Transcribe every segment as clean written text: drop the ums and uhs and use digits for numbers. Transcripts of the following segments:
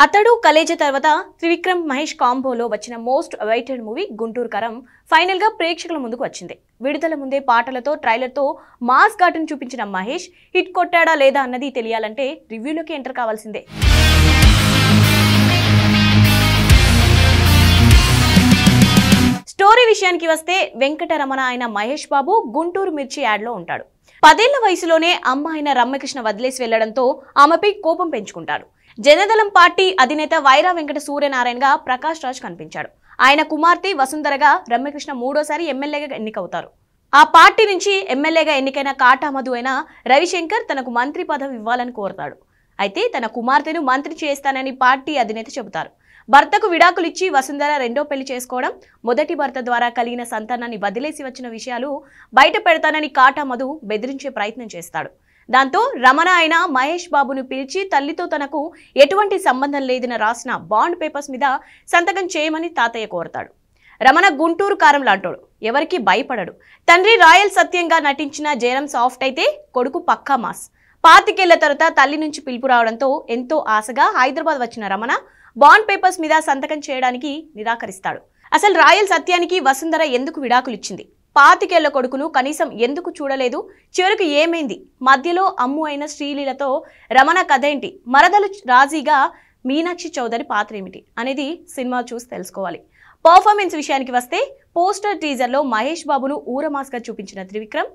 అతడు కలేజ తర్వాత త్రివిక్రమ్ మహేష్ కాంబోలో వచ్చిన మోస్ట్ అవైటెడ్ మూవీ గుంటూరు కారం ఫైనల్ గా ప్రేక్షకుల ముందుకు వచ్చింది. విడుదల ముందే పాటలతో ట్రైలర్ తో మాస్ ఘాటును చూపించిన మహేష్ హిట్ కొట్టాడా లేదా అన్నది తెలియాలంటే రివ్యూలోకి ఎంటర్ కావాల్సిందే. స్టోరీ విషయానికి వస్తే వెంకటరమణ అయిన మహేష్ బాబు గుంటూరు మిర్చి యాడ్ లో ఉంటాడు. 10 ఏళ్ల వయసులోనే అమ్మ అయిన రమ్యకృష్ణ వదిలేసి వెళ్లడంతో ఆమెపై కోపం పెంచుకుంటాడు. జనదళం పార్టీ అధినేత వైరా వెంకట సూర్యనారాయణగా ప్రకాష్ రాజ్ కనిపించాడు. ఆయన కుమార్తె వసుంధరగా రమ్యకృష్ణ మూడోసారి ఎమ్మెల్యేగా ఎన్నికవుతారు. ఆ పార్టీ నుంచి ఎమ్మెల్యేగా ఎన్నికైన కాటామధు అయిన రవిశంకర్ తనకు మంత్రి పదవి ఇవ్వాలని కోరతాడు. అయితే తన కుమార్తెను మంత్రి చేస్తానని పార్టీ అధినేత చెబుతారు. భర్తకు విడాకులిచ్చి వసుంధర రెండో పెళ్లి చేసుకోవడం, మొదటి భర్త ద్వారా కలిగిన సంతానాన్ని వదిలేసి వచ్చిన విషయాలు బయట పెడతానని కాటామధు బెదిరించే ప్రయత్నం చేస్తాడు. దాంతో రమణ అయిన మహేష్ బాబును పిలిచి తల్లితో తనకు ఎటువంటి సంబంధం లేదని రాసిన బాండ్ పేపర్స్ మీద సంతకం చేయమని తాతయ్య కోరతాడు. రమణ గుంటూరు కారం లాంటోడు, ఎవరికి భయపడడు. తండ్రి రాయల్ సత్యంగా నటించిన జయరాం సాఫ్ట్ అయితే కొడుకు పక్కా మాస్. 25 ఏళ్ల తర్వాత తల్లి నుంచి పిలుపు రావడంతో ఎంతో ఆశగా హైదరాబాద్ వచ్చిన రమణ బాండ్ పేపర్స్ మీద సంతకం చేయడానికి నిరాకరిస్తాడు. అసలు రాయల్ సత్యానికి వసుంధర ఎందుకు విడాకులిచ్చింది? 25 ఏళ్ల కొడుకును కనీసం ఎందుకు చూడలేదు? చివరికి ఏమైంది? మధ్యలో అమ్ము అయిన శ్రీలీలతో రమణ కథ ఏంటి? మరదలు రాజీగా మీనాక్షి చౌదరి పాత్ర ఏమిటి అనేది సినిమా చూసి తెలుసుకోవాలి. పర్ఫార్మెన్స్ విషయానికి వస్తే పోస్టర్ టీజర్లో మహేష్ బాబును ఊరమాస్గా చూపించిన త్రివిక్రమ్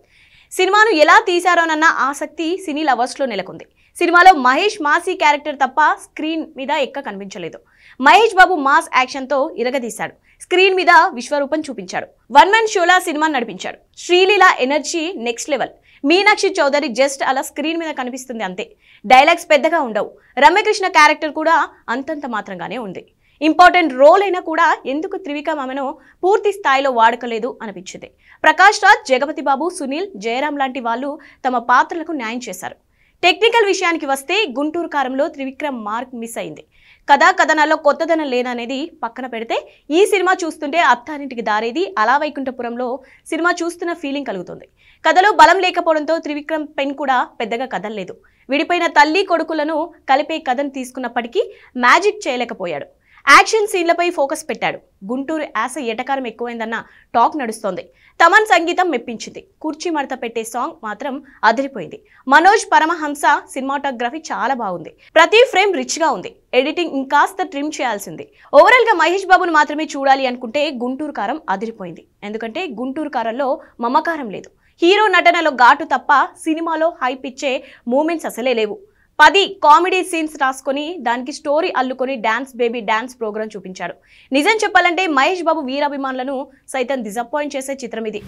సినిమాను ఎలా తీశారోనన్న ఆసక్తి సినీ లవర్స్లో నెలకొంది. సినిమాలో మహేష్ మాసీ క్యారెక్టర్ తప్ప స్క్రీన్ మీద కనిపించలేదు. మహేష్ బాబు మాస్ యాక్షన్తో ఇరగదీశాడు. స్క్రీన్ మీద విశ్వరూపం చూపించాడు. వన్ మ్యాన్ షోలా సినిమా నడిపించాడు. Sreeleela energy next level. Meenakshi Chaudhary just అలా స్క్రీన్ మీద కనిపిస్తుంది అంతే. డైలాగ్స్ పెద్దగా ఉండవు. రమ్యకృష్ణ క్యారెక్టర్ కూడా అంతంత మాత్రంగానే ఉంది. ఇంపార్టెంట్ రోల్ అయినా కూడా ఎందుకు త్రివిక్రమ్ ఆమెను పూర్తి స్థాయిలో వాడకలేదు అనిపించింది. ప్రకాష్ రాజ్, జగపతి బాబు, సునీల్, జయరాం లాంటి వాళ్ళు తమ పాత్రలకు న్యాయం చేశారు. టెక్నికల్ విషయానికి వస్తే గుంటూరు కారంలో త్రివిక్రమ్ మార్క్ మిస్ అయింది. కథనాల్లో కొత్తదనం లేదనేది పక్కన పెడితే ఈ సినిమా చూస్తుంటే అత్తారింటికి దారేది, అలా వైకుంఠపురంలో సినిమా చూస్తున్న ఫీలింగ్ కలుగుతుంది. కథలో బలం లేకపోవడంతో త్రివిక్రమ్ పెన్ కూడా పెద్దగా కదలలేదు. విడిపోయిన తల్లి కొడుకులను కలిపే కథను తీసుకున్నప్పటికీ మ్యాజిక్ చేయలేకపోయాడు. యాక్షన్ సీన్లపై ఫోకస్ పెట్టాడు. గుంటూరు యాస ఎటకారం ఎక్కువైందన్న టాక్ నడుస్తోంది. తమన్ సంగీతం మెప్పించింది. కుర్చీ మడత పెట్టే సాంగ్ మాత్రం అదిరిపోయింది. మనోజ్ పరమహంస సినిమాటోగ్రఫీ చాలా బాగుంది. ప్రతి ఫ్రేమ్ రిచ్ గా ఉంది. ఎడిటింగ్ ఇంకాస్త ట్రిమ్ చేయాల్సింది. ఓవరాల్ గా మహేష్ బాబును మాత్రమే చూడాలి అనుకుంటే గుంటూరు కారం అదిరిపోయింది. ఎందుకంటే గుంటూరు కారంలో మమకారం లేదు. హీరో నటనలో ఘాటు తప్ప సినిమాలో హైప్ ఇచ్చే మూమెంట్స్ అసలే లేవు. 10 కామెడీ సీన్స్ రాసుకొని దానికి స్టోరీ అల్లుకొని డాన్స్ బేబీ డాన్స్ ప్రోగ్రామ్ చూపించాడు. నిజం చెప్పాలంటే మహేష్ బాబు వీరాభిమానులను సైతం డిసప్పాయింట్ చేసే చిత్రం ఇది.